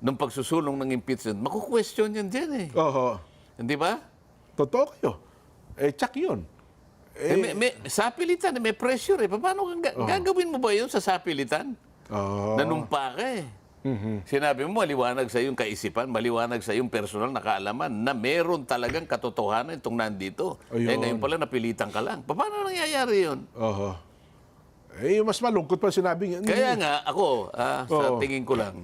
ng pagsusulong ng impeachment, maku-question yan dyan eh. Oho. Hindi ba? Totoo kayo. Tsak yun. may sapilitan, may pressure eh. Paano gagawin mo ba yun sa sapilitan? Oo. Nanumpa ka eh. Sinabi mo, maliwanag sa iyong kaisipan, maliwanag sa iyong personal na kaalaman na meron talagang katotohanan itong nandito. Ayun. Ngayon pala napilitan ka lang. Paano nangyayari yun? Oho. Mas malungkot pa sinabi niya. Kaya nga, ako, sa Oo. tingin ko lang,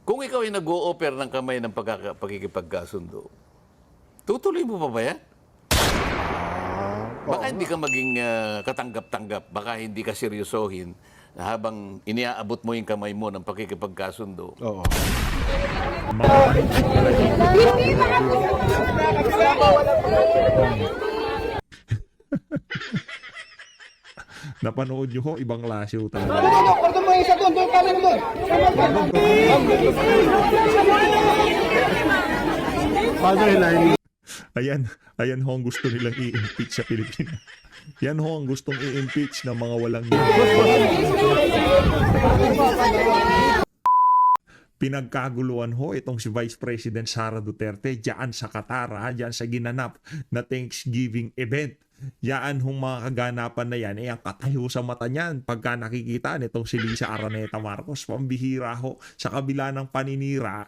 kung ikaw ay nag-o-offer ng kamay ng pagkikipagkasundo, tutuloy mo pa ba yan? Baka hindi ka maging katanggap-tanggap, baka hindi ka seryosohin habang iniaabot mo yung kamay mo ng pakikipagkasundo. Oo. Napanood nyo ho, ibang klase ho talaga. Kwarto mo isa doon, doon kami doon. Ayan ho ang gusto nilang i-impeach sa Pilipinas. Yan ho ang gustong i-impeach ng mga walang pinagkaguluhan ho itong si Vice President Sara Duterte diyan sa Qatar, diyan sa ginanap na Thanksgiving event. Yaan hong mga kaganapan na yan, ang katayo sa mata niyan pagka nakikita nitong si Lisa Araneta Marcos. Pambihira ho, sa kabila ng paninira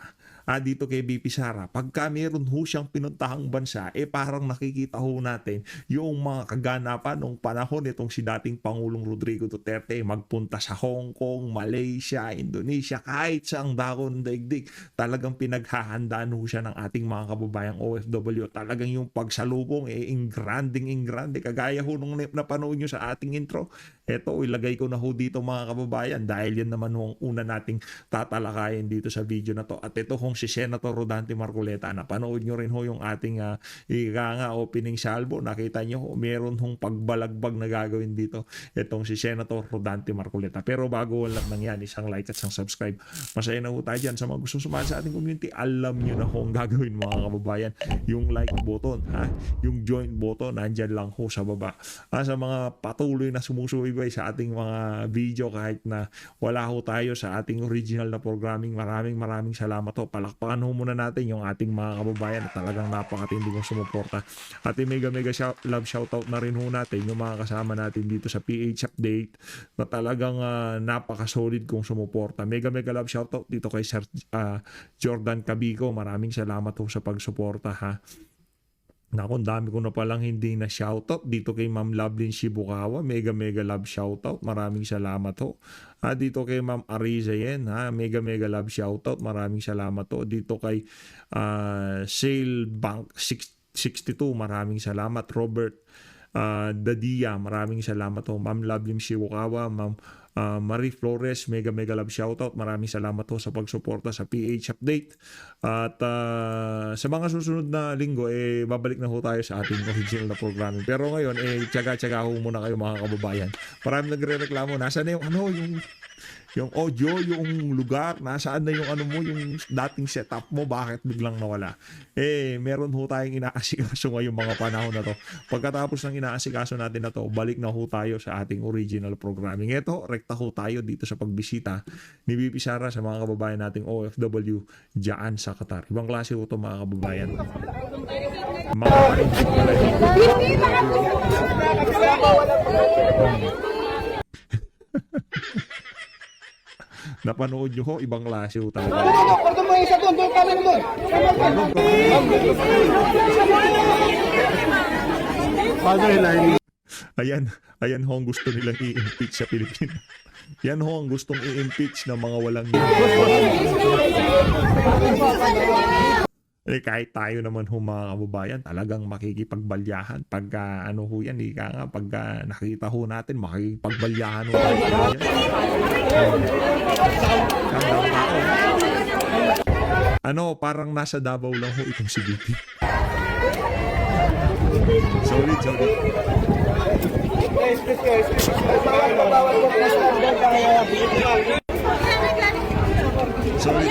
dito kay BP Sara, pagka meron ho siyang pinuntahang bansa, parang nakikita ho natin yung mga kaganapan nung panahon nitong si dating Pangulong Rodrigo Duterte magpunta sa Hong Kong, Malaysia, Indonesia, kahit saang dako ng daigdig. Talagang pinaghahandaan ho siya ng ating mga kababayang OFW. Talagang yung pagsalubong, ingranding, kagaya ho nung napanood nyo sa ating intro. Eto, ilagay ko na ho dito mga kababayan dahil yan naman ho ang una nating tatalakayin dito sa video na to. At ito hong si Senator Rodante Marcoleta, napanood nyo rin ho yung ating opening salvo. Nakita nyo ho, meron hong pagbalagbag na gagawin dito itong si Senator Rodante Marcoleta. Pero bago lang nang yan, isang like at isang subscribe. Masaya na ho tayo dyan sa mga gusto sumali sa ating community. Alam nyo na ho ang gagawin mga kababayan. Yung like button, yung join button, nandyan lang ho sa baba. Sa mga patuloy na sumusubaybay sa ating mga video kahit na wala ho tayo sa ating original na programming, maraming salamat ho. Palakpakan ho muna natin yung ating mga kababayan na talagang napakatindi kong sumuporta. At mega love shoutout na rin ho natin yung mga kasama natin dito sa PH Update na talagang napaka-solid kong sumuporta. Mega love shoutout dito kay Sir Jordan Cabico. Maraming salamat ho sa pagsuporta ha. Naku, dami ko na palang hindi na shoutout dito kay Ma'am Lovelyn Shibukawa. Mega love shoutout. Maraming salamat ho. Dito kay Ma'am Ariza yan. Mega love shoutout. Maraming salamat ho. Dito kay Sale Bank 62. Maraming salamat. Robert Dadia. Maraming salamat ho. Ma'am Lovelyn Shibukawa. Ma'am Marie Flores, mega love shoutout. Maraming salamat ho sa pagsuporta sa PH Update. At sa mga susunod na linggo, babalik na ho tayo sa ating original na programming. Pero ngayon, tiyaga-tiyaga ho muna kayo mga kababayan. Maraming nagre-reklamo. Nasaan na yung audio, yung lugar, nasaan na yung yung dating setup mo, bakit biglang nawala? Meron ho tayong inaasikaso ngayong mga panahon na to. Pagkatapos ng inaasikaso natin na to, balik na ho tayo sa ating original programming. Ito, rekta ho tayo dito sa pagbisita ni BP Sara sa mga kababayan nating OFW dyan sa Qatar. Ibang klase ho ito mga kababayan. Napanood nyo ho, ibang klase ho talaga. Kwarto mo isa doon, doon kami doon. Ayan ho ang gusto nilang i-impeach sa Pilipinas. Yan ho ang gustong i-impeach ng mga walang kahit tayo naman ho mga kababayan, talagang makikipagbalyahan pagka pagka nakita ho natin, makikipagbalyahan ho tayo. Parang nasa Davao lang ho itong si BP. Sorry. Sorry.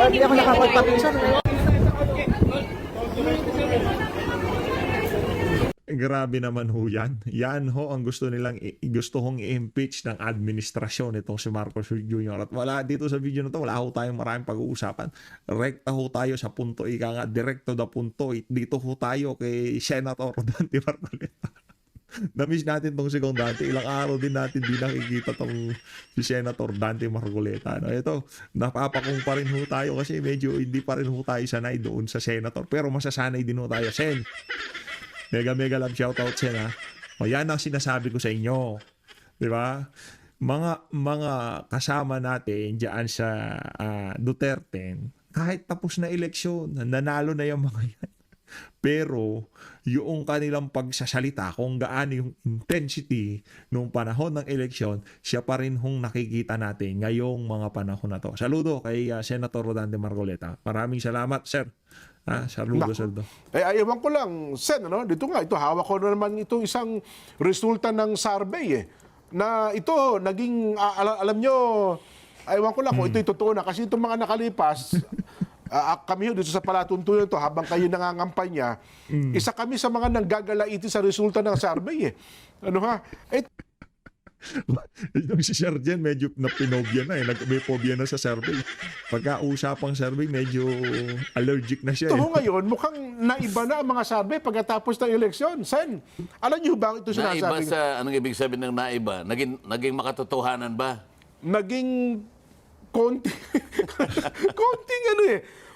Hindi ako nakapagpapicture. grabe naman ho yan. Yan ho ang gusto hong i-impeach ng administrasyon itong si Marcos Jr. At wala dito sa video na to, wala ho tayong maraming pag-uusapan. Rekta ho tayo sa punto, ika nga, direct to the punto. Dito ho tayo kay Senator Dante Marcoleta. Na-miss natin tong si Kong Dante. Ilang araw din natin di nakikita tong si Senator Dante Marcoleta. No? Ito, napapakong pa rin ho tayo kasi medyo hindi pa rin ho tayo sanay doon sa Senator. Pero masasanay din ho tayo. Sen, mega love shoutout Sen ha. O yan ang sinasabi ko sa inyo. Di ba? Mga kasama natin diyan sa Duterte, kahit tapos na eleksyon, nanalo na yung mga yan. Pero yung kanilang pagsasalita, kung gaano yung intensity nung panahon ng eleksyon, siya pa rin hong nakikita natin ngayong mga panahon na to. Saludo kay Senator Rodante Marcoleta. Maraming salamat, sir. Saludo. Ewan ko lang, Sen, ano? Dito nga, ito, hawak ko na naman itong isang resulta ng survey na ito, naging, alam nyo, ewan ko lang kung ito'y totoo na, kasi itong mga nakalipas, kami dito sa palatuntunan to habang kayo nangangampanya, isa kami sa mga nanggagalaiti sa resulta ng survey Ano ha? Yung si Sergeant medyo napinobia na may phobia na sa survey. Pagka-usapang survey, medyo allergic na siya. Ito ngayon, mukhang naiba na ang mga survey pagkatapos ng eleksyon. Sen, alam niyo ba ito sinasabi? Naiba sa, anong ibig sabihin ng naiba? Naging makatotohanan ba? Naging konting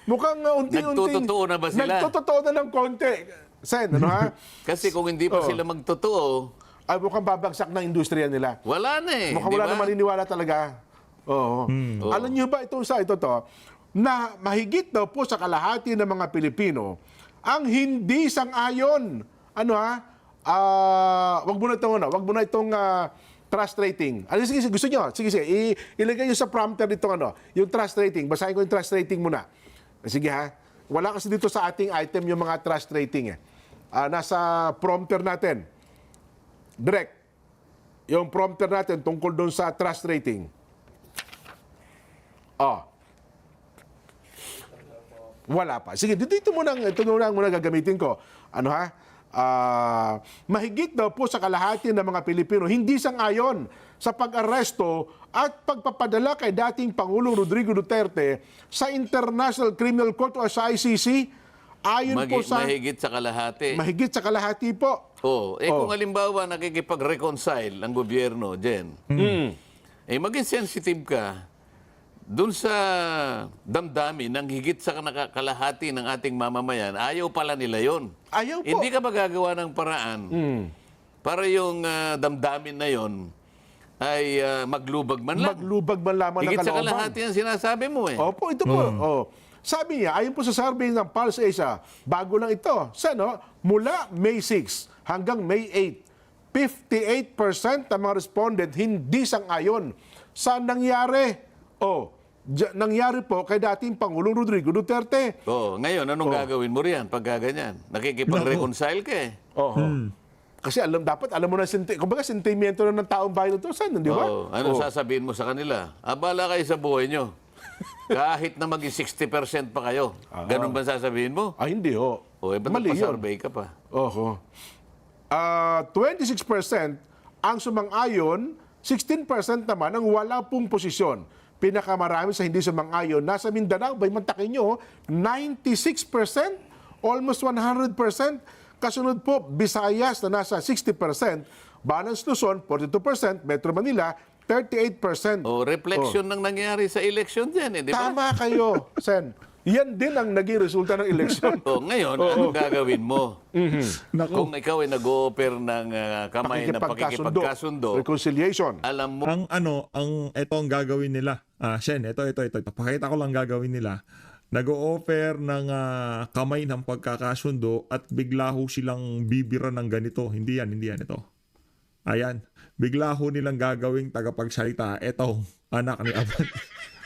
mukhang unti-unting Nagtotoo na ba sila? Nagtotoo na ng konti. Sen, ano ha? Kasi kung hindi pa sila magtotoo, Ay, mukhang babagsak ng industriya nila. wala na Mukhang di wala ba? na maniniwala talaga. Oo. Alam niyo ba ito na mahigit daw po sa kalahati ng mga Pilipino ang hindi sang-ayon. Ano ha? Wag mo na itong trust rating. Sige, gusto niyo? Sige. Ilagay niyo sa prompter itong yung trust rating. Basahin ko yung trust rating muna. Sige ha. Wala kasi dito sa ating item yung mga trust rating nasa prompter natin. Direct. Yung prompter natin tungkol doon sa trust rating. Wala pa. Sige, ito muna gagamitin ko. Ano ha? Mahigit daw po sa kalahati ng mga Pilipino hindi sang-ayon sa pag-aresto at pagpapadala kay dating Pangulong Rodrigo Duterte sa International Criminal Court o sa ICC. Ayon po sa mahigit sa kalahati. mahigit sa kalahati po. Kung halimbawa nakikipag-reconcile ang gobyerno, Jen, maging sensitive ka dun sa damdamin ng higit sa kalahati ng ating mamamayan, ayaw pala nila yon. Ayaw po. Hindi ka magagawa ng paraan para yung damdamin na yon ay maglubag man lang. Maglubag man lamang ng Higit sa kalooban. kalahati ang sinasabi mo Opo, ito po. Sabi niya, ayon po sa survey ng Pulse Asia, bago lang ito, mula May 6 hanggang May 8, 58% ng mga respondent hindi sang-ayon sa nangyari. Nangyari po kay dating Pangulong Rodrigo Duterte. Ngayon, anong gagawin mo riyan pag gaganyan? Nakikipag-reconcile ka Kasi dapat alam mo na kumbaga sentimiento na ng taong bayan ito, di ba? Ano sasabihin mo sa kanila? Abala kayo sa buhay nyo. Kahit na maging 60% pa kayo. Ganun ba sasabihin mo? Hindi Ba't Mali yun. survey ka pa? 26% ang sumang-ayon, 16% naman ang wala pong posisyon. Pinakamarami sa hindi sumang-ayon, nasa Mindanao, Baymantakin nyo, 96%, almost 100%. Kasunod po, Visayas na nasa 60%, Balance Luzon, 42%, Metro Manila, 38%. Reflection ng nangyari sa election dyan, di ba? Tama kayo, Sen. Yan din ang naging resulta ng eleksyon. Ngayon, anong gagawin mo? Naku. Kung ikaw ay nag-o-offer ng kamay na pakikipagkasundo, reconciliation. alam mo, Ito ang gagawin nila. Sen, ito. Pakita ko lang gagawin nila. Nag-o-offer ng kamay ng pagkakasundo at bigla ho silang bibira ng ganito. Hindi yan ito. Ayan. Bigla ho nilang gagawing tagapagsalita. Ito, anak ni Abad.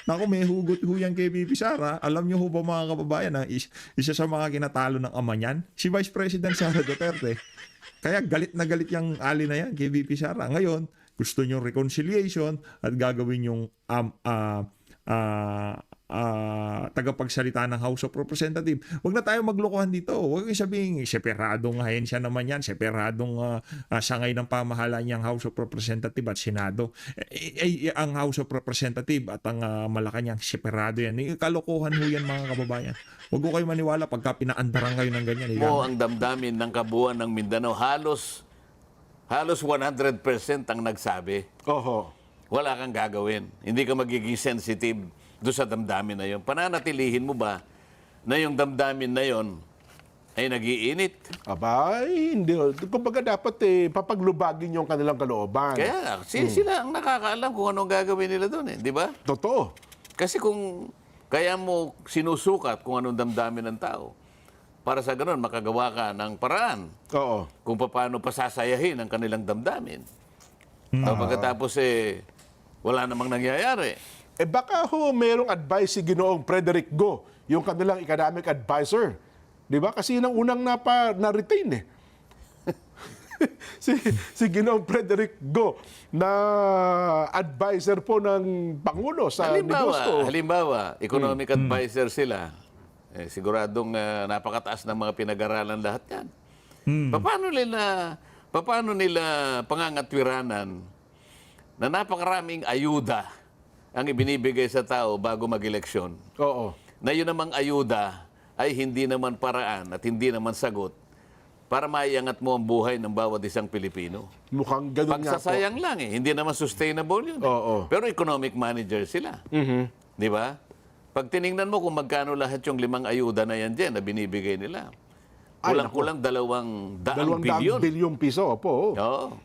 Naku, may hugot ho yan kay Bibi Sara. Alam niyo ho ba mga kababayan na isa sa mga kinatalo ng ama niyan? Si Vice President Sara Duterte. Kaya galit na galit yung ali na yan kay Bibi Sara. Ngayon, gusto niyo reconciliation at gagawin yung tagapagsalita ng House of Representatives. Huwag na tayo maglokohan dito. Huwag yung sabihin, separadong ahensya naman yan, separadong sangay ng pamahalaan niyang House of Representatives at Senado. Ang House of Representatives at ang Malacanang, separado yan. Kalokohan ho yan, mga kababayan. Huwag ko kayo maniwala pagka pinaandaran kayo ng ganyan. Mo ang damdamin ng kabuuan ng Mindanao, halos 100% ang nagsabi. Oho. Wala kang gagawin. Hindi ka magiging sensitive doon sa damdamin na yun. Pananatilihin mo ba na yung damdamin na yun ay nagiinit? Abay, hindi. Kumbaga dapat papaglubagin yung kanilang kalooban. Kaya sila ang nakakaalam kung anong gagawin nila doon, di ba? Totoo. Kasi kung kaya mo sinusukat kung anong damdamin ng tao, para sa ganun, makagawa ka ng paraan Oo. kung paano pasasayahin ang kanilang damdamin. Pagkatapos wala namang nangyayari. Baka ho merong advice si Ginoong Frederick Go, yung kanilang economic advisor. Di ba? Kasi yun ang unang na-retain si Ginoong Frederick Go na advisor po ng Pangulo sa negosyo. Halimbawa, economic advisor sila. Siguradong napakataas ng mga pinag-aralan lahat yan. Paano nila pangangatwiranan na napakaraming ayuda ang ibinibigay sa tao bago mag-eleksyon? Oo. Na yun namang ayuda ay hindi naman paraan at hindi naman sagot para maiangat mo ang buhay ng bawat isang Pilipino. Mukhang ganun nga po. Pagsasayang lang Hindi naman sustainable yun. Oo. Pero economic manager sila. Di ba? Pag tiningnan mo kung magkano lahat yung 5 ayuda na yan dyan na binibigay nila. Kulang-kulang 200 bilyon. 200 bilyong piso, opo. Oo.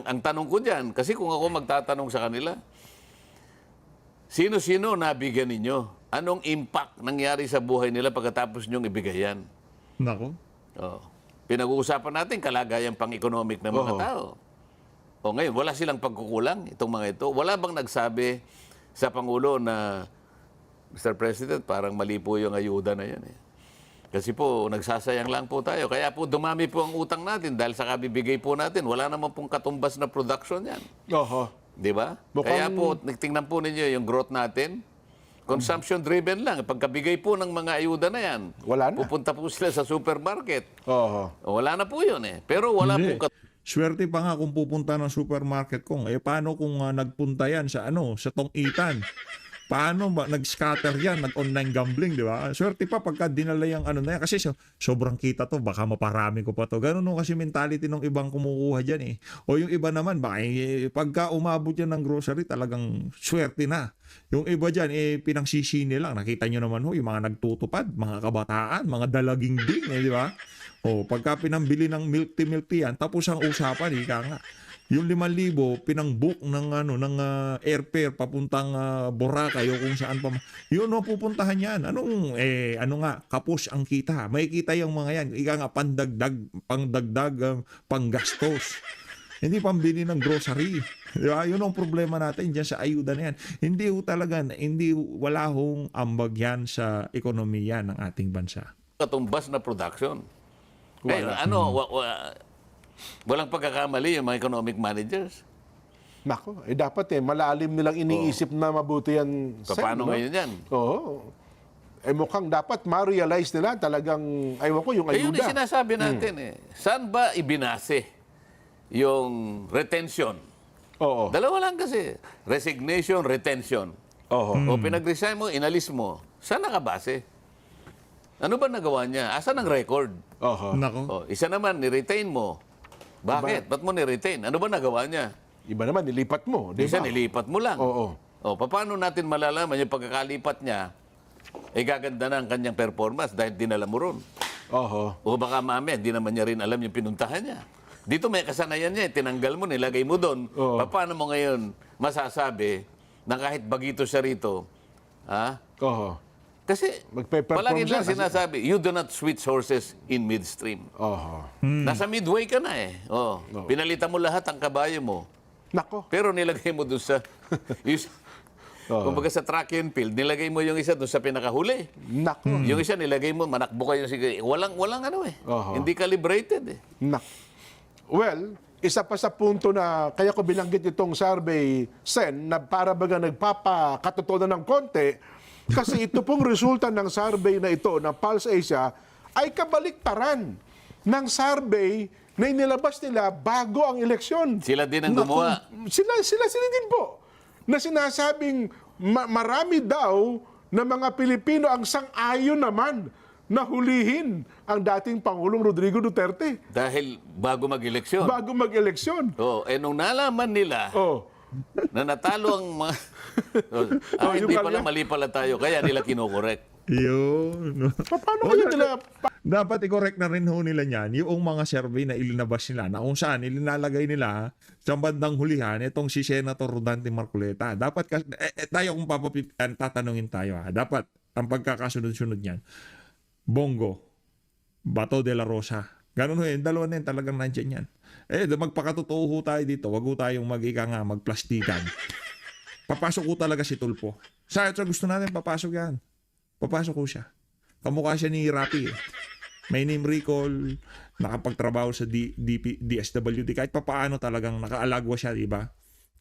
Ang tanong ko dyan, kasi kung ako magtatanong sa kanila, sino-sino nabigyan ninyo? Anong impact nangyari sa buhay nila pagkatapos nyong ibigay yan? Nako. Oo. Pinag-uusapan natin kalagayan pang-economic ng mga tao. O ngayon, wala silang pagkukulang, itong mga ito. Wala bang nagsabi sa Pangulo na, Mr. President, parang mali po yung ayuda na yan Kasi po, nagsasayang lang po tayo. Kaya po, dumami po ang utang natin dahil sa kabibigay po natin. Wala naman pong katumbas na production yan. Oho. Di ba? Mukhang- Kaya po, tingnan po ninyo yung growth natin. Consumption-driven lang. Pagkabigay po ng mga ayuda na yan, Wala na. pupunta po sila sa supermarket. Oho. Wala na po yun Pero wala Hindi. po Swerte pa nga kung pupunta ng supermarket kong. Paano kung nagpunta yan sa sa Tong-Itan? Paano ba nag-scatter yan, nag-online gambling, di ba? Swerte pa pagka dinala yung na yan. Kasi sobrang kita to, baka maparami ko pa to. Ganun kasi mentality ng ibang kumukuha dyan O yung iba naman, baka pagka umabot yan ng grocery, talagang swerte na. Yung iba dyan, pinangsisini lang. Nakita nyo naman yung mga nagtutupad, mga kabataan, mga dalaging ding, di ba? Pagka pinambili ng milk tea yan, tapos ang usapan, ika nga. Yung 5,000 pinang-book ng airfare papuntang Boracay o kung saan pa. Yun pupuntahan yan. Kapos ang kita. May kita yung mga yan. Ika nga pangdagdag, panggastos. Hindi pambili ng grocery. Diba? Yun ang problema natin dyan sa ayuda na yan. Wala hong ambag yan sa ekonomiya ng ating bansa. katumbas na production. Walang pagkakamali yung mga economic managers. Nako, dapat malalim nilang iniisip na mabuti yan. Paano ngayon yan? Oo. Mukhang dapat ma-realize nila talagang, aywan ko, yung Ayun ayuda. yung sinasabi natin Saan ba ibinase yung retention? Oo. Dalawa lang kasi. Resignation, retention. Oo. O pinag-resign mo, inalis mo. Saan nakabase? Ano ba nagawa niya? Asan ang record? Oo. Nako. Isa naman, ni-retain mo. Bakit? Ba't mo ni-retain? Ano ba nagawa niya? Iba naman, nilipat mo. Di Isa ba? nilipat mo lang. Oo. Paano natin malalaman yung pagkakalipat niya, gaganda na ang kanyang performance dahil dinala mo ron. Oo. O baka mamaya, hindi naman niya rin alam yung pinuntahan niya. Dito may kasanayan niya, tinanggal mo, nilagay mo doon. Oo. Paano mo ngayon masasabi na kahit bagito siya rito, Oo. Kasi Magpe-perform palagi siya lang sinasabi, you do not switch horses in midstream. Oo. Nasa midway ka na Pinalitan mo lahat ang kabayo mo. Nako. Pero nilagay mo doon sa... Kumbaga sa track and field, nilagay mo yung isa doon sa pinakahuli. Nako. Yung isa nilagay mo, manakbo kayo. Walang Oho. Hindi calibrated Well, isa pa sa punto na kaya ko binanggit itong survey, Sen, na para baga nagpapakatotohanan ng konti, Kasi ito pong resulta ng survey na ito ng Pulse Asia ay kabaliktaran ng survey na inilabas nila bago ang eleksyon. Sila din ang gumawa. Sila din po. Na sinasabing marami daw na mga Pilipino ang sang-ayon naman na hulihin ang dating Pangulong Rodrigo Duterte Dahil bago mag-eleksyon. bago mag-eleksyon. Nung nalaman nila Oh. na natalo ang mga... yung hindi pala, kanya- mali pala tayo. Kaya nila kinokorek. Yun. Paano kaya nila Dapat i-correct na rin ho nila niyan yung mga survey na ilinabas nila na kung saan ilinalagay nila sa bandang hulihan itong si Senator Rodante Marcoleta. Dapat tayo kung tatanungin tayo dapat ang pagkakasunod-sunod niyan. Bongo, Bato de la Rosa. Ganun ho yun. Dalawa na yun. Talagang nandyan yan. Magpakatotoo ho tayo dito. Wag ho tayong magplastikan. Papasok ho talaga si Tulfo. Sa gusto natin papasok yan. Papasok ho siya. Kamukha siya ni Rapi. May name recall, nakapagtrabaho sa DSWD. Kahit papaano talagang nakaalagwa siya, di ba?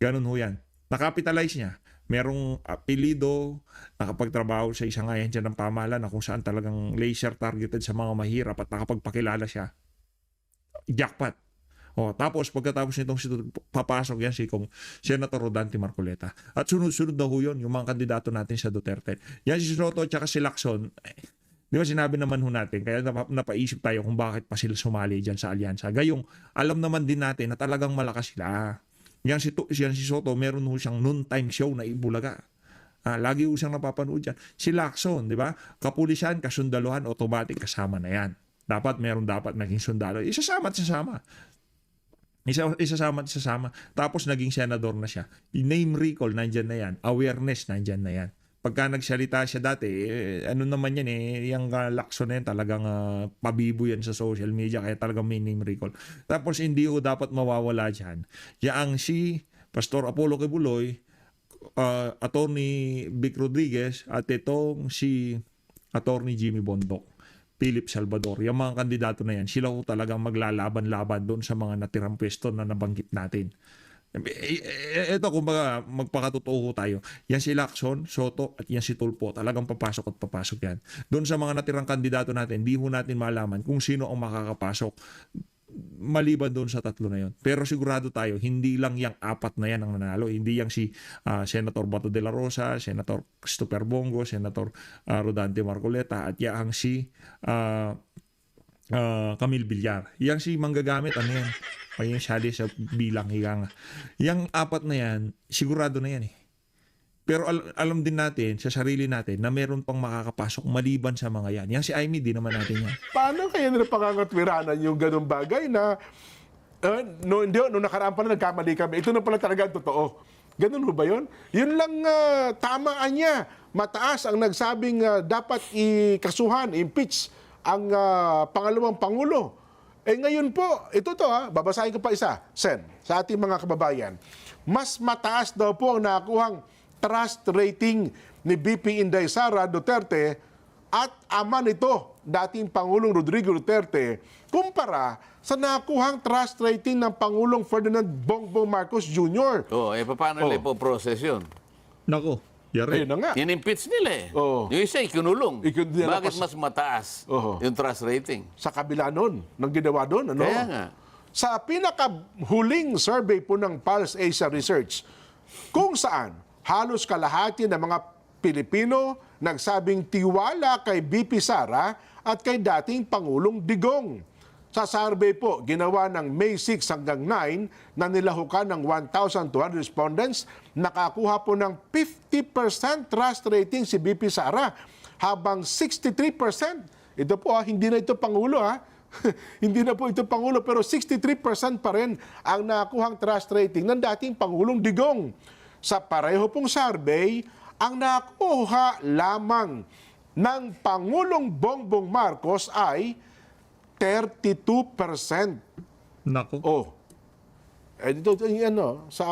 Ganun ho yan. Nakapitalize niya. Merong apelido, nakapagtrabaho sa isang ayan dyan ng pamahalaan na kung saan talagang laser targeted sa mga mahirap at nakapagpakilala siya. Jackpot. Tapos pagkatapos nitong papasok yan si Senator Rodante Marcoleta. At sunod-sunod na ho yun, yung mga kandidato natin sa Duterte. Yan si Soto at saka si Lacson, di ba sinabi naman ho natin, kaya napaisip tayo kung bakit pa sila sumali dyan sa alyansa. Gayong, alam naman din natin na talagang malakas sila. Yan si Soto, meron ho siyang noontime show na Ibulaga. Lagi ho siyang napapanood dyan. Si Lacson, di ba? Kapulisan, kasundaluhan, automatic kasama na yan. Dapat naging sundalo. Isasama at sasama. Isasama. Tapos naging senador na siya. Name recall, nandyan na yan. Awareness, nandyan na yan. Pagka nagsalita siya dati, ano naman yan yung Lacson na yan, talagang pabibo yan sa social media, kaya talagang may name recall. Tapos hindi ho dapat mawawala dyan. Yang si Pastor Apollo Quebuloy, Attorney Vic Rodriguez, at itong si Attorney Jimmy Bondoc. Philip Salvador, yung mga kandidato na yan, sila ho talagang maglalaban-laban doon sa mga natirang pwesto na nabanggit natin. Ito, kumbaga, magpakatotoo tayo. Yan si Lacson, Soto, at yan si Tulfo. Talagang papasok at papasok yan. Doon sa mga natirang kandidato natin, di ho natin malaman kung sino ang makakapasok maliban doon sa tatlo na yon. Pero sigurado tayo, hindi lang yung apat na yan ang nanalo. Hindi yung si Senator Bato de la Rosa, Senator Christopher Bongo, Senator Rodante Marcoleta, at yang si Camille Villar. Yang si manggagamit, ano yan? Ay yung sali sa bilang higa nga. Yang apat na yan, sigurado na yan eh. Pero alam din natin sa sarili natin na meron pang makakapasok maliban sa mga yan. Yang si Aimee, di naman natin yan. Paano kaya nila pangangatwiranan yung ganung bagay na no nakaraan pala nagkamali kami. Ito na pala talaga ang totoo. Ganun ho ba yun? Yun lang tamaan niya. Mataas ang nagsabing dapat ikasuhan, impeach ang pangalawang Pangulo. Ngayon po, ito babasahin ko pa isa, Sen, sa ating mga kababayan. Mas mataas daw po ang nakuhang trust rating ni BP Inday Sara Duterte at ama nito, dating Pangulong Rodrigo Duterte, kumpara sa nakuhang trust rating ng Pangulong Ferdinand Bongbong Marcos Jr. Paano nila po-process yun? Nako, yari. Ayun na nga. In-impeach nila eh. Oo. Yung isa, ikinulong. Nila Bakit mas mataas Oo. yung trust rating? Sa kabila nun, ng ginawa doon, ano? Kaya nga. Sa pinakahuling survey po ng Pulse Asia Research, kung saan halos kalahati ng mga Pilipino nagsabing tiwala kay BP Sara at kay dating Pangulong Digong. Sa survey po, ginawa ng May 6 hanggang 9 na nilahukan ng 1,200 respondents, nakakuha po ng 50% trust rating si BP Sara, habang 63%, ito po hindi na ito Pangulo hindi na po ito Pangulo, pero 63% pa rin ang nakuhang trust rating ng dating Pangulong Digong. Sa pareho pong survey, ang nakuha lamang ng Pangulong Bongbong Marcos ay 32%. Nako. Dito sa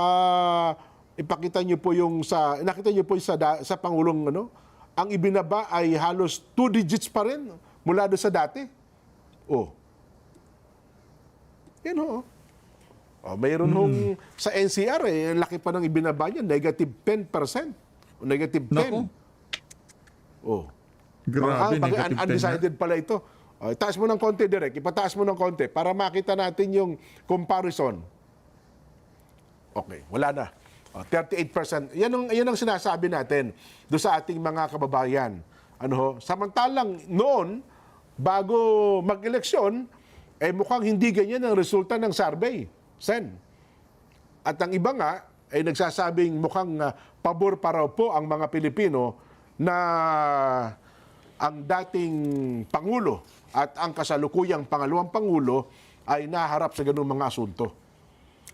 ipakita niyo po yung nakita niyo po sa Pangulong ang ibinaba ay halos 2 digits pa rin mula doon sa dati. Yan ho. Mayroon hong sa NCR laki pa ng ibinaba niya, negative 10%. O negative 10. Nako. Oh. Grabe, Pag negative 10 na. undecided pala ito. Taas mo ng konti, Direk. Ipataas mo ng konti para makita natin yung comparison. Okay, wala na. 38%. Yan ang sinasabi natin do sa ating mga kababayan. Ano ho? Samantalang noon, bago mag-eleksyon, mukhang hindi ganyan ang resulta ng survey. Sen. At ang iba nga, ay nagsasabing mukhang pabor pa raw po ang mga Pilipino na ang dating Pangulo at ang kasalukuyang pangalawang Pangulo ay naharap sa ganung mga asunto.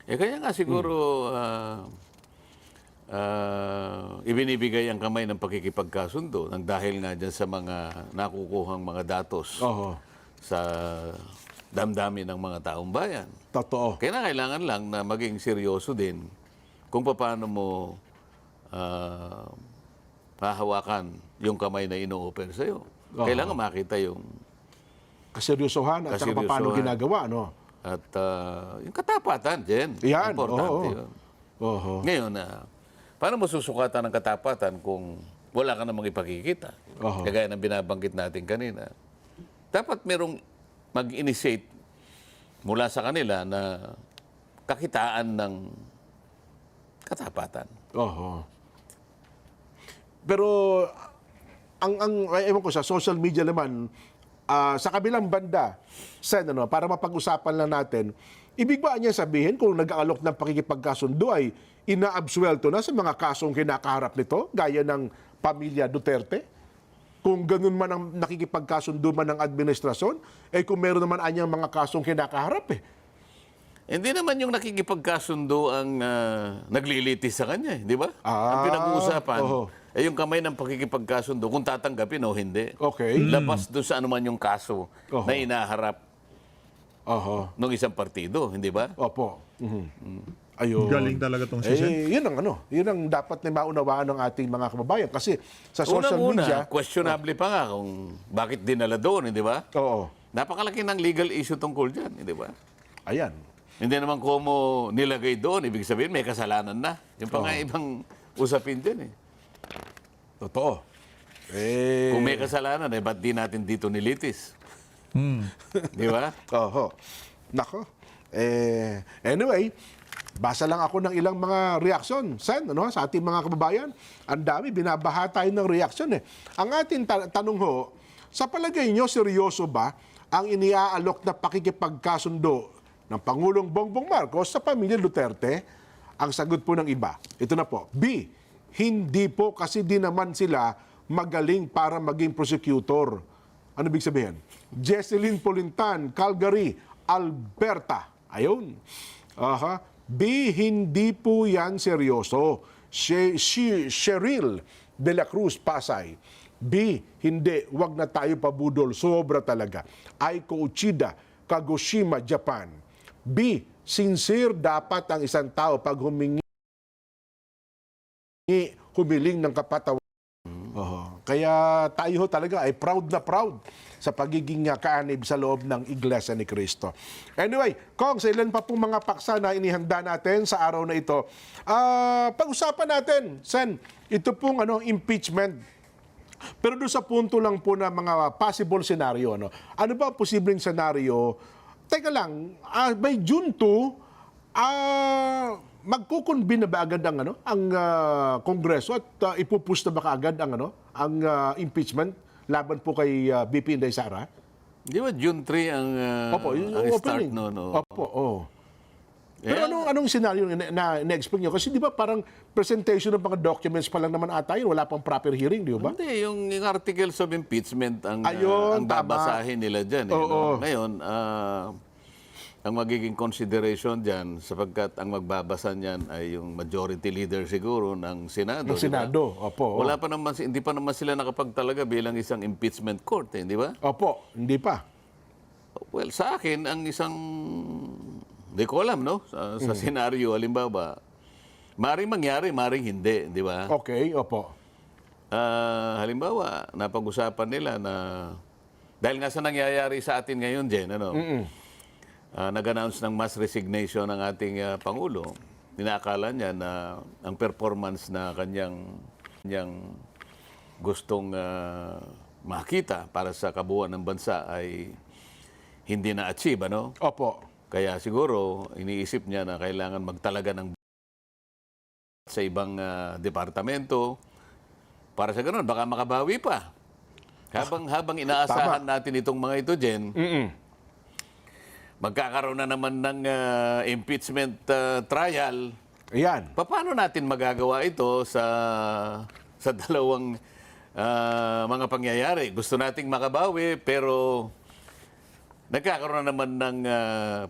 Kaya nga siguro ibinibigay ang kamay ng pakikipagkasundo nang dahil nga dyan sa mga nakukuhang mga datos Oo. sa damdamin ng mga taong bayan. Totoo. Kaya kailangan lang na maging seryoso din kung paano mo hahawakan yung kamay na ino-offer sa'yo. Oo. Kailangan makita yung Kaseryosohan at saka paano Kaseryosohan. ginagawa, no? at yung katapatan, Jen. Yan, Importante oo. yun. Oo. Ngayon, paano mo susukatan ng katapatan kung wala ka namang ipakikita? Oo. Kagaya ng binabanggit natin kanina. Dapat merong mag-initiate mula sa kanila na kakitaan ng katapatan. Oo. Pero ewan ko sa social media naman, sa kabilang banda, Sen, para mapag-usapan lang natin, ibig ba niya sabihin kung nag-aalok ng pakikipagkasundo ay inaabsuelto na sa mga kasong kinakaharap nito, gaya ng pamilya Duterte? Kung ganun man ang nakikipagkasundo man ng administrasyon, kung meron naman anyang mga kasong kinakaharap Hindi naman yung nakikipagkasundo ang naglilitis sa kanya, di ba? Ang pinag-uusapan, oho. yung kamay ng pakikipagkasundo, kung tatanggapin o hindi. Okay. Labas doon sa anuman yung kaso Oho. na inaharap Oho. ng isang partido, hindi ba? Opo. Ayun. Galing talaga tong si Sen. Yun ang dapat na maunawaan ng ating mga kababayan. Kasi sa social Unang-una, media, questionable pa nga kung bakit dinala doon, hindi ba? oo, Napakalaki ng legal issue tungkol dyan, hindi ba? ayan. Hindi naman kumo nilagay doon, ibig sabihin may kasalanan na. Yung pa nga ibang usapin dyan eh. Totoo. Kung may kasalanan, ba't di natin dito nilitis? Di ba? Oho. Nako. Anyway, basa lang ako ng ilang mga reaksyon, Sen, sa ating mga kababayan. Ang dami, binabaha tayo ng reaksyon Ang ating tanong ho, sa palagay nyo, seryoso ba ang iniaalok na pakikipagkasundo ng Pangulong Bongbong Marcos sa pamilya Duterte? Ang sagot po ng iba, ito na po. B, hindi po kasi di naman sila magaling para maging prosecutor. Ano ibig sabihin? Jesseline Polintan, Calgary, Alberta. Ayun. Aha. B, hindi po yan seryoso. Cheryl de la Cruz, Pasay. B, hindi. Wag na tayo pabudol. Sobra talaga. Aiko Uchida, Kagoshima, Japan. B, sincere dapat ang isang tao pag humiling ng kapatawan. Kaya tayo talaga ay proud na proud sa pagiging kaanib sa loob ng Iglesia ni Cristo. Anyway, Kong, sa ilan pa pong mga paksa na inihanda natin sa araw na ito, pag-usapan natin, Sen, ito pong impeachment. Pero doon sa punto lang po na mga possible scenario, ano ba ang posibleng scenario? Teka lang, by June 2, magkukunbin na ba agad ang Kongreso at ipupush na ba kaagad ang impeachment laban po kay BP Inday Sara? Di ba June 3 ang start opening. no? Opo, oo. Pero anong scenario na na-expect nyo? Kasi di ba parang presentation ng mga documents pa lang naman ata yun, wala pang proper hearing, di ba? Hindi, yung articles of impeachment ang Ayun, babasahin nila dyan. Oo. Ngayon, ang magiging consideration dyan, sapagkat ang magbabasa niyan ay yung majority leader siguro ng Senado. Ng di ba? Senado, opo. Wala pa naman, hindi pa naman sila nakapagtalaga bilang isang impeachment court, di ba? Opo, hindi pa. Well, sa akin, ang isang, hindi ko alam, no? Sa senaryo, halimbawa, maring mangyari, maring hindi, di ba? Okay, opo. Halimbawa, napag-usapan nila na, dahil nga sa nangyayari sa atin ngayon, Jen, nag-announce ng mass resignation ng ating Pangulo, ninakala niya na ang performance na kanyang gustong makita para sa kabuuan ng bansa ay hindi na-achieve, ano? Opo. Kaya siguro, iniisip niya na kailangan magtalaga ng sa ibang departamento para sa ganun, baka makabawi pa. Habang inaasahan natin itong mga ito, Jen, magkakaroon na naman ng impeachment trial. Ayan. Paano natin magagawa ito sa dalawang mga pangyayari? Gusto nating makabawi, pero nagkakaroon na naman ng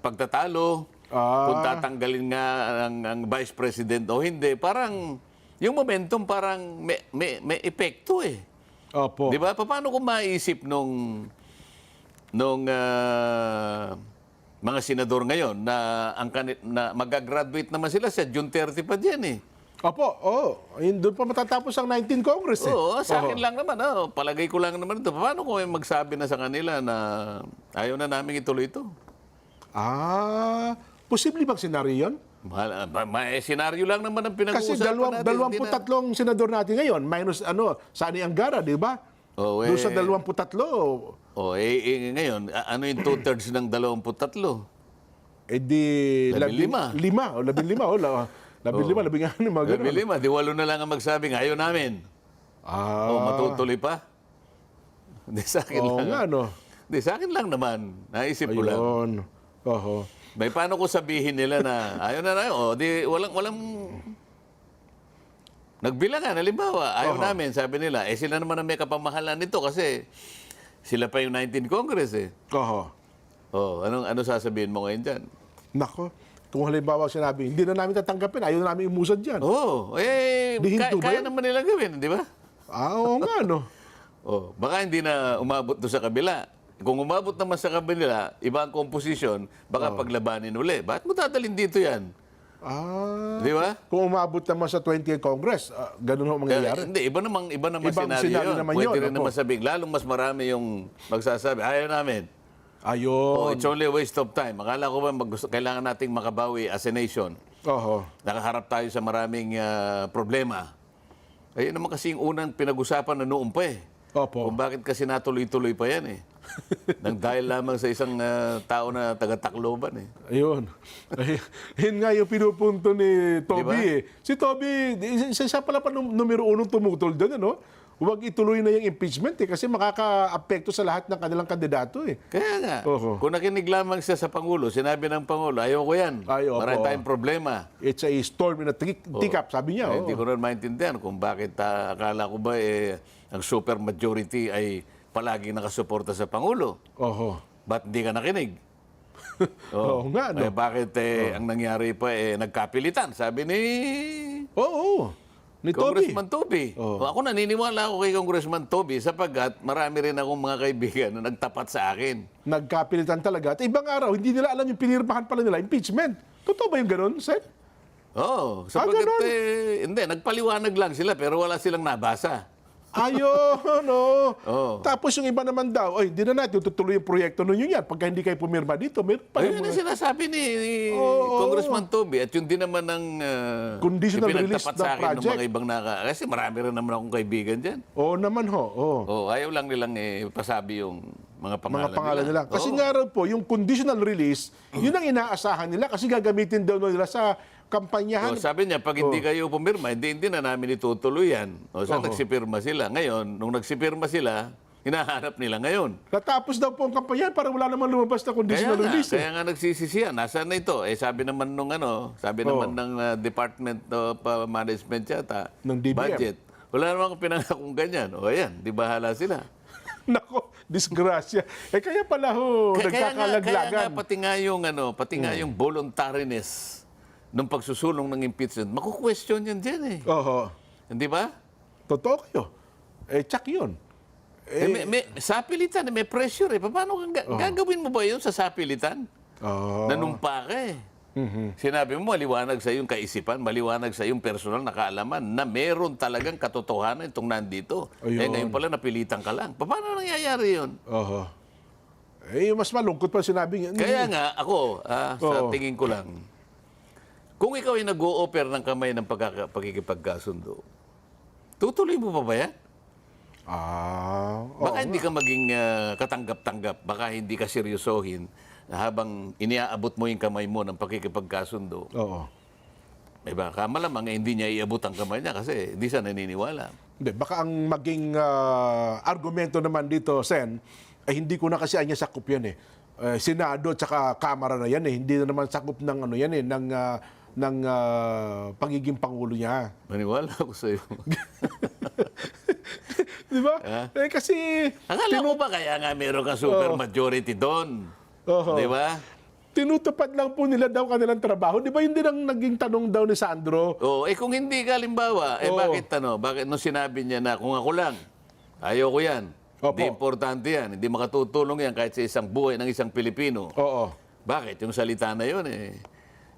pagtatalo. Kung tatanggalin nga ang Vice President o hindi, parang yung momentum parang may epekto eh. Opo. Di ba? Paano kung maisip nung mga senador ngayon na na mag-graduate naman sila sa June 30 pa diyan eh. Opo, doon pa matatapos ang 19 Congress eh. Oo, sa akin lang naman, palagay ko lang naman ito. Paano kung may magsabi na sa kanila na ayaw na namin ituloy ito? Posible bang senaryo yun? May senaryo lang naman ang Kasi pinag-uusapan natin. 23 senador natin ngayon, minus Sani Angara, di ba? Oh, Doon sa 23, ngayon, ano yung 2/3 ng 23? di... 15. 15, o 15, 16, mga ganun. 15, di 8 na lang ang magsabi, ayaw namin. Matutuloy pa? Hindi sa akin lang. nga, no? Hindi, sa akin lang naman. Naisip ko lang. Ayun. Oho. May paano ko sabihin nila na ayaw na tayo, di walang nagbilangan, halimbawa, ayaw namin, sabi nila, sila naman ang may kapamahalan nito kasi sila pa yung 19 Congress eh. Oho. Ano sasabihin mo ngayon dyan? Nako, kung halimbawa sinabi, hindi na namin tatanggapin, ayaw na namin umusad dyan. Dihinto ba kaya yan? naman nila gawin, di ba? Oo nga, no? Baka hindi na umabot doon sa kabila. Kung umabot naman sa kabila, iba ang composition, baka paglabanin uli. Bakit mo dadalhin dito yan? Di ba? Kung umabot naman sa 20th Congress, ganun ho mangyayari. Hindi, iba naman Ibang senaryo senaryo yun. naman Pwede yun, rin opo. naman sabihin, lalong mas marami yung magsasabi, ayaw namin. Ayun. It's only a waste of time. Akala ko ba kailangan nating makabawi as a nation. Oho. Nakaharap tayo sa maraming problema. Ayun naman kasi yung unang pinag-usapan na noon pa eh. Opo. Kung bakit kasi natuloy-tuloy pa yan eh. Nang dahil lamang sa isang tao na taga-Tacloban eh. Ayun. Yun nga yung pinupunto ni Toby Diba? eh. Si Toby, siya pala pa numero 1 tumutol doon, ano? Huwag ituloy na yung impeachment eh, kasi makaka-apekto sa lahat ng kanilang kandidato eh. Kaya nga, Oho. kung nakinig lamang siya sa Pangulo, sinabi ng Pangulo, ayaw ko yan. Ay, opo. Marami tayong problema. It's a storm in a teacup, sabi niya. Hindi ko rin maintindihan kung bakit akala ko ba ang super majority ay palagi nakasuporta sa Pangulo. Oho. Ba't hindi ka nakinig? Oo nga, no? Bakit ang nangyari pa nagkapilitan? Sabi ni Oo. Ni Toby. Congressman Toby. Ako naniniwala ako kay Congressman Toby sapagkat marami rin akong mga kaibigan na nagtapat sa akin. Nagkapilitan talaga. At ibang araw, hindi nila alam yung pinirmahan pala nila, impeachment. Totoo ba yung ganun, Seth? Sapagkat ganun? hindi, nagpaliwanag lang sila pero wala silang nabasa. Ayun, no. Oo. Tapos yung iba naman daw, di na natin tutuloy yung proyekto ninyo yan. Pagka hindi kayo pumirma dito, meron pa Ayun ang sinasabi ni Congressman Toby at yun din naman ang Conditional release ipinagtapat ng sa akin ng project. mga ibang kasi marami rin naman akong kaibigan dyan. Oo naman ho. Oo. Ayaw lang nilang pasabi yung mga pangalan, Mga pangalan nila. Kasi Oo. nga raw po, yung conditional release, yun ang inaasahan nila kasi gagamitin daw nila sa kampanyahan. Sabi niya, pag hindi kayo pumirma, hindi na namin itutuloy yan. Nagsipirma sila. Ngayon, nung nagsipirma sila, hinahanap nila ngayon. Natapos daw po ang kampanyahan para wala naman lumabas na conditional release. Kaya nga nagsisisiyan. Nasaan na ito? Sabi naman nung naman ng Department of Management yata, Ng DBM. budget. Wala naman akong pinangakong ganyan. Ayan, di bahala sila. Nako, disgrasya. Kaya pala ho, nagkakalaglagan. Kaya nga pati nga yung voluntariness ng pagsusulong ng impeachment, maku-question yan dyan eh. Oho. Hindi ba? Totoo kayo. Tsak yun. Sa pilitan, may pressure eh. Paano gagawin mo ba yun sa sapilitan? Nanumpa ka eh. Sinabi mo, maliwanag sa iyong kaisipan, maliwanag sa iyong personal na kaalaman na meron talagang katotohanan itong nandito. Ayun. Ngayon pala napilitan ka lang. Paano nangyayari yun? Oho. Mas malungkot pa sinabi. Kaya nga, ako, sa tingin ko lang, kung ikaw ay nag-o-offer ng kamay ng pagkikipagkasundo, tutuloy mo pa ba yan? Baka hindi ka maging katanggap-tanggap, baka hindi ka seryosohin habang iniaabot mo yung kamay mo ng pakikipagkasundo. Oo. Diba? Malamang hindi niya iabot ang kamay niya kasi hindi siya naniniwala. Hindi, baka ang maging argumento naman dito, Sen, ay hindi ko na kasi anya sakop yan eh. Senado at saka Kamara na yan eh. Hindi na naman sakop ng ano yan eh, ng pagiging Pangulo niya. Maniwala ako sa'yo. Di ba? Kasi... Akala mo ba kaya nga meron ka super majority doon? Oo. Di ba? Tinutupad lang po nila daw kanilang trabaho. Di ba yun din ang naging tanong daw ni Sandro? Kung hindi ka, halimbawa, bakit nung sinabi niya na kung ako lang, ayoko yan. Opo. Hindi importante yan. Hindi makatutulong yan kahit sa isang buhay ng isang Pilipino. Oo. Bakit? Yung salita na yun,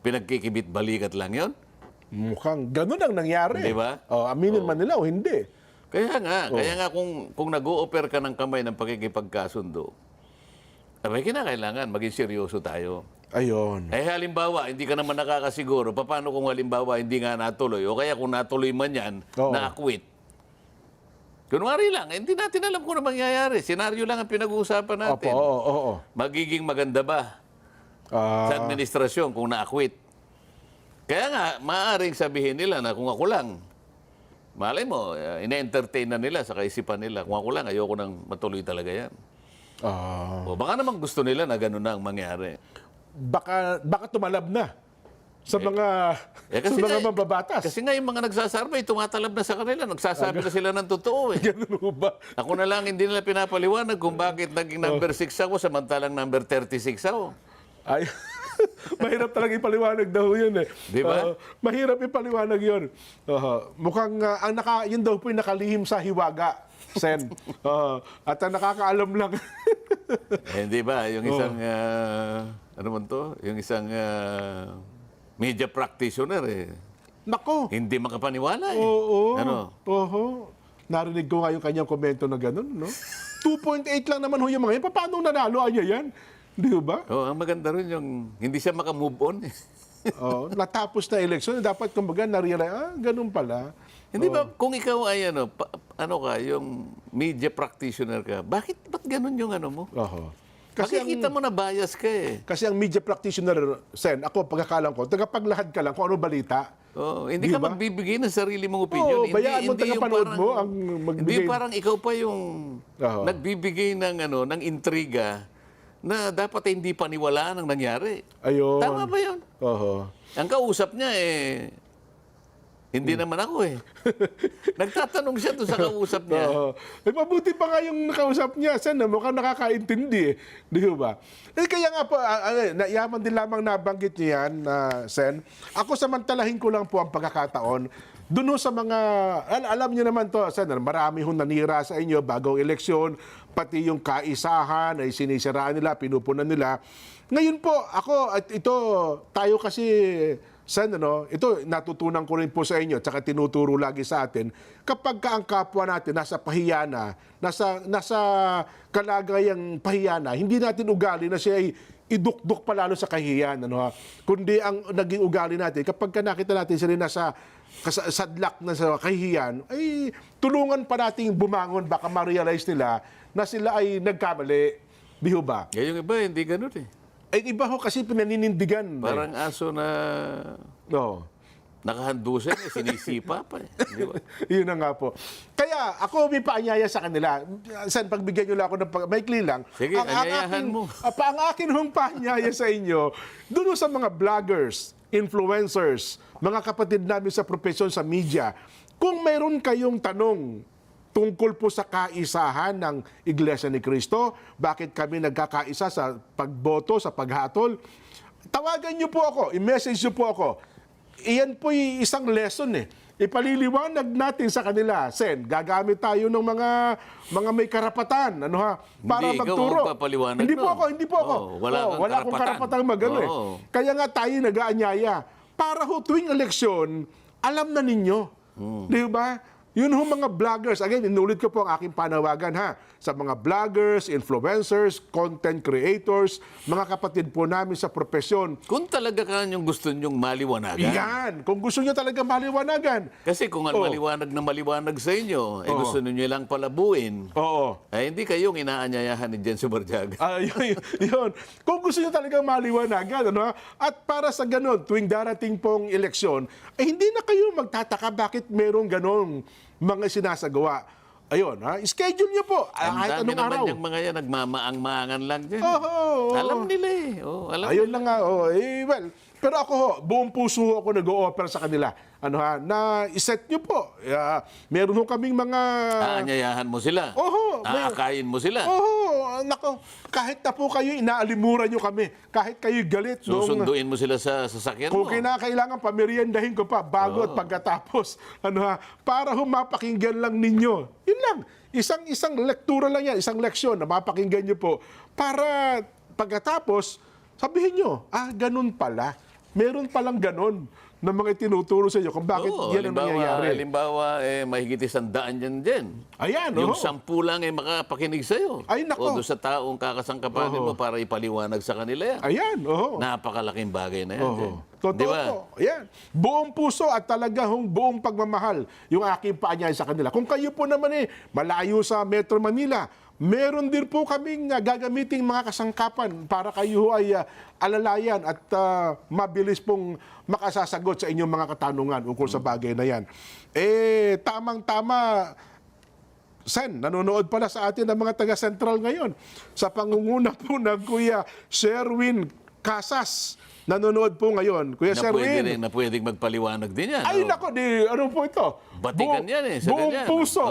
pinagkikibit-balikat lang yun? Mukhang ganun ang nangyari. Di ba? Aminin man nila o hindi. Kaya nga kung nag-o-offer ka ng kamay ng pakikipagkasundo, abay kinakailangan maging seryoso tayo. Ayun. Halimbawa, hindi ka naman nakakasiguro, paano kung halimbawa hindi nga natuloy, o kaya kung natuloy man yan, na-acquit. Kunwari lang, hindi natin alam kung ano mangyayari. Senaryo lang ang pinag-uusapan natin. Oo. Magiging maganda ba sa administrasyon kung na-acquit? Kaya nga, maaaring sabihin nila na kung ako lang, malay mo, ina-entertain na nila sa kaisipan nila. Kung ako lang, ayoko nang matuloy talaga yan. O baka naman gusto nila na gano'n na ang mangyari. Baka tumalab na sa mga mababatas. Kasi nga yung mga nagsasarbay, tumatalab na sa kanila. Nagsasabi na sila ng totoo eh. Ganun ba? Ako na lang hindi nila pinapaliwanag kung bakit naging number 6 ako samantalang number 36 ako. Ay, mahirap talaga ipaliwanag daw yun eh. Di ba? Mahirap ipaliwanag yun. Mukhang yun daw po yung nakalihim sa hiwaga, Sen. At ang nakakaalam lang. Hindi ba? Yung isang, ano man to? Yung isang media practitioner eh. Nako. Hindi makapaniwala eh. Oo. Ano? Narinig ko nga yung kanyang komento na gano'n, no? 2.8 lang naman ho yung mga yan. Paano nanalo niya yan? Di ba? Ang maganda rin yung hindi siya makamove on eh. Natapos na eleksyon, dapat kumbaga na-realize, ganun pala. Hindi ba, kung ikaw ay yung media practitioner ka, ba't ganun yung ano mo? Kasi Makikita mo na bias ka eh. Kasi ang media practitioner, Sen, ako pagkakalang ko, tagapaglahad ka lang kung ano balita. Hindi Di ka ba? magbibigay ng sarili mong opinion. Bayaan mo tagapanood mo ang magbigay. Hindi parang ikaw pa yung nagbibigay ng intriga na dapat hindi paniwalaan ang nangyari. Ayun. Tama ba yun? Ang kausap niya hindi naman ako eh. Nagtatanong siya doon sa kausap niya. Mabuti pa nga yung nakausap niya, Sen, mukhang nakakaintindi. Di ba? Kaya nga po, yaman din lamang nabanggit niya yan, Sen. Ako samantalahin ko lang po ang pagkakataon. Doon sa mga, alam niyo naman to, Sen, marami hong nanira sa inyo bagong eleksyon, pati yung kaisahan ay sinisiraan nila, pinupunan nila. Ngayon po, tayo kasi, Sen, ito natutunan ko rin po sa inyo, tsaka tinuturo lagi sa atin, kapag ang kapwa natin nasa pahiyana, nasa kalagayang pahiyana, hindi natin ugali na siya ay idukduk pa lalo sa kahihiyan. Kundi ang naging ugali natin, kapag nakita natin sila nasa sadlak na sa kahihiyan, ay tulungan pa nating bumangon, baka ma-realize nila na sila ay nagkamali. Di ho ba? Yung iba, hindi ganun eh. Ay, iba ho kasi pinaninindigan. Parang aso na nakahandusan sinisipa pa eh. Di ba? Yun na nga po. Kaya ako may paanyaya sa kanila. San, pagbigyan nyo lang ako ng maikli lang. Sige, anyayahan mo. Ang akin hong paanyaya sa inyo, doon sa mga vloggers, influencers, mga kapatid namin sa profesyon sa media, kung mayroon kayong tanong tungkol po sa kaisahan ng Iglesia ni Cristo, bakit kami nagkakaisa sa pagboto, sa paghatol, tawagan niyo po ako, i-message niyo po ako. Iyan po isang lesson eh. Ipaliliwanag natin sa kanila, Sen, gagamit tayo ng mga may karapatan, para hindi, magturo. Ikaw magpapaliwanag Hindi po ako. Wala akong karapatang magano eh. Kaya nga tayo nag-aanyaya. Para ho tuwing eleksyon, alam na ninyo. Di ba? Yun ho mga vloggers. Again, inulit ko po ang aking panawagan ha. Sa mga vloggers, influencers, content creators, mga kapatid po namin sa profesyon. Kung talaga yung gusto nyong maliwanagan. Yan. Kung gusto nyo talaga maliwanagan. Kasi kung ang maliwanag na maliwanag sa inyo, gusto niyo lang palabuin, Oo. ay hindi kayong inaanyayahan ni Jenso Barjaga. Yun. Kung gusto nyo talagang maliwanagan, ano, at para sa ganon, tuwing darating pong eleksyon, ay hindi na kayo magtataka bakit merong ganong mga sinasagawa. Ayun, schedule nyo po. Ang Kahit dami anong araw. naman yung mga yan, nagmamaang-maangan lang din. Oo. Alam nila eh. Alam Ayun nila. lang nga. Well, pero ako ho, buong puso ho ako nag-o-offer sa kanila. Na iset nyo po. Meron ho kaming mga... Aanyayahan mo sila. Oho, Aakayin mo sila. Nako, kahit na po kayo, inaalimuran nyo kami. Kahit kayo galit. Susunduin mo sila sa sasakyan Kung mo. kinakailangan, pameriendahin ko pa bago at pagkatapos. Para mapakinggan lang ninyo. Yun lang. Isang lektura lang yan, isang leksyon na mapakinggan nyo po. Para pagkatapos, sabihin nyo, ganun pala. Meron palang ganun na mga tinuturo sa inyo kung bakit yan ang nangyayari. Halimbawa, mahigit 100 yan din. Ayan, Yung 10 lang ay makapakinig sa'yo. Ay, nako. O doon sa taong kakasangkapanin mo para ipaliwanag sa kanila yan. Ayan, Napakalaking bagay na yan. Jen. Totoo Di ba? po. Ayan. Buong puso at talagang buong pagmamahal yung aking paanyay sa kanila. Kung kayo po naman malayo sa Metro Manila, meron din po kaming gagamiting mga kasangkapan para kayo ay alalayan at mabilis pong makasasagot sa inyong mga katanungan ukol sa bagay na yan. Tamang-tama, Sen, nanonood pala sa atin ang mga taga-Central ngayon. Sa pangunguna po ng Kuya Sherwin Casas. Nanonood po ngayon. Kuya Sherwin. Na pwedeng magpaliwanag din yan. Ay, nako, ano po ito? Batikan yan sa buong ganyan. puso.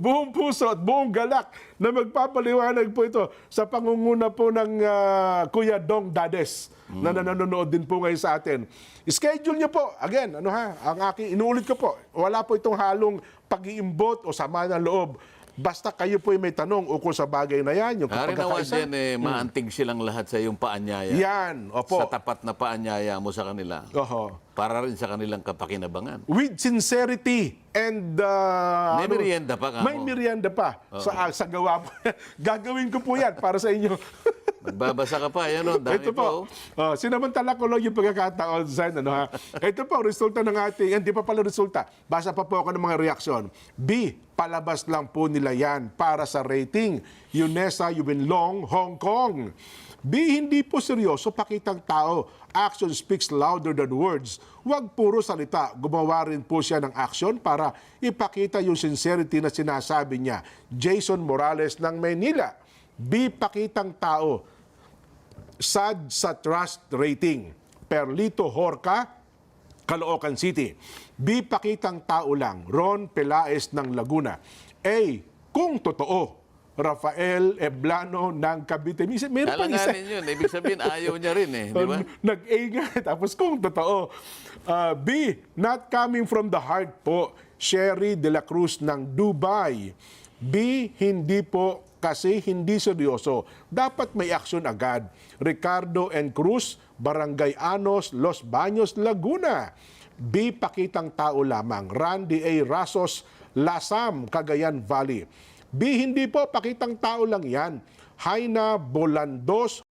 Buong puso at buong galak na magpapaliwanag po ito sa pangunguna po ng Kuya Dong Dades na nanonood din po ngayon sa atin. Schedule niyo po. Again, ang aking, inuulit ko po, wala po itong halong pag-iimbot o sama ng loob. Basta kayo po may tanong ukol sa bagay na yan, yung Hari naman kapagkakaisa. din, maantig silang lahat sa iyong paanyaya. Yan, opo. Sa tapat na paanyaya mo sa kanila. Oho. Para rin sa kanilang kapakinabangan. With sincerity and... May merienda pa ka May mo. merienda pa sa gawa po. Gagawin ko po yan para sa inyo. Magbabasa ka pa, yan o. Dami Ito po. Sinamantala ko lang yung pagkakataon, Zen. Ito po, resulta ng ating, hindi pa pala resulta. Basa pa po ako ng mga reaksyon. B, palabas lang po nila yan para sa rating. UNESA, Yubinlong, Hong Kong. B, hindi po seryoso, pakitang tao. Action speaks louder than words. Huwag puro salita. Gumawa rin po siya ng action para ipakita yung sincerity na sinasabi niya. Jason Morales ng Maynila. B, pakitang tao. SAD sa trust rating. Perlito Horca, Caloocan City. B, pakitang tao lang. Ron Pelaez ng Laguna. A, kung totoo. Rafael Eblano ng Cavite. Meron pang isa. Alanganin yun. Ibig sabihin, ayaw niya rin eh. Di ba? Nag-A nga. Tapos kung totoo. B, not coming from the heart po. Sherry De La Cruz ng Dubai. B, hindi po kasi hindi seryoso. Dapat may action agad. Ricardo N. Cruz, Barangay Anos, Los Baños, Laguna. B, pakitang tao lamang. Randy A. Rasos, Lasam, Cagayan Valley. B, hindi po, pakitang tao lang yan. Haina Bolandos,